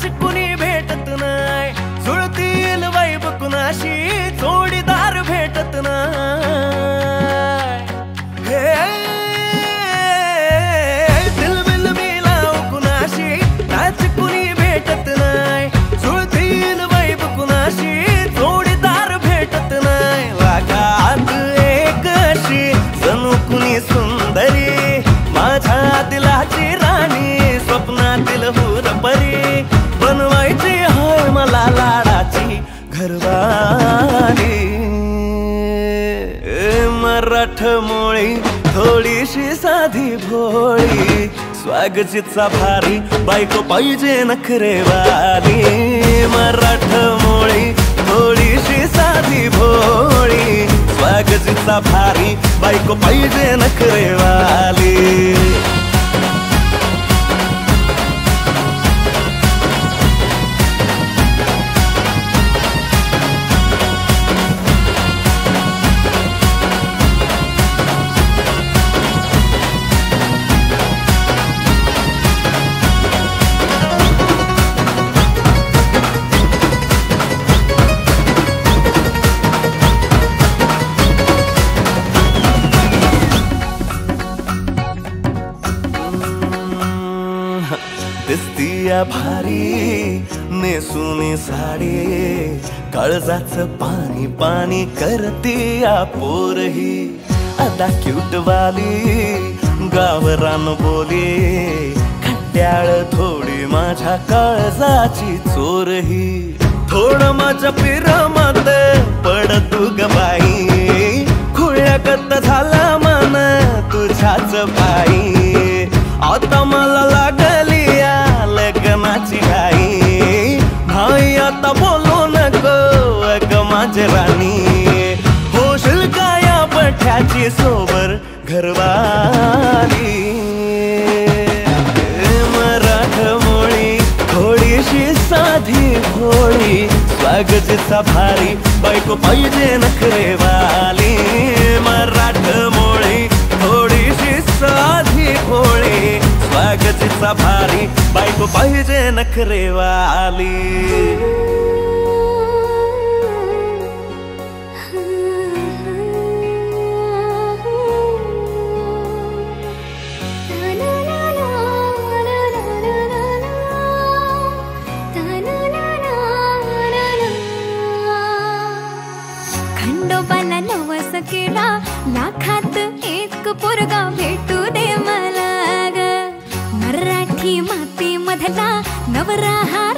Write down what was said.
Match कुणी भेटत नाही, जुळतील वाईब कुणाशी जोडीदार भेटत नाही। दिल बिल मिलाव कुणाशी मॅच कुणी भेटत नाही, जुळतील वाईब कुणाशी जोडीदार भेटत नाही। लाखात एक अशी जणू कुणी सुंदरी, माझ्या दिलाची राणी, स्वप्नातील हुरपरी, बनवायची होय मला लाडाची घरवाली। मराठमोळी थोडीशी साधी भोळी, स्वागतीचा भारी बायको पाहिजे नखरेवाली। मराठमोळी थोडीशी साधी भोळी, स्वागतीचा भारी बायको पाहिजे नखरेवाली। दिसतीया भारी नेसुनी साडी, काळजाचं पाणी पाणी करतीया पोरही, आता क्यूट वाली गावरान बोली, खट्याळ थोडी माझ्या काळजाची चोरही। थोडं माझ्या पिरमत पड तू ग बाई, खुळ्यागत झाला मन तुझ्याच पायी। आता मला लागली या लग्नाची घाई, भाई आता बोलू नको अग माझी राणी, होशील का या पठ्याची सोबर घरवाली। मराठमोळी थोडीशी साधी भोळी, स्वागतीचा भारी बायको पाहिजे नखरेवाली। मराठमोळी थोडीशी साधी भोळी, स्वागतीचा भारी बायको पाहिजे नखरेवाली। खंडोबाला नवस केला, लाखात एक पोरगा भेटू दे मला ग, मराठी माती मधला नवरा हा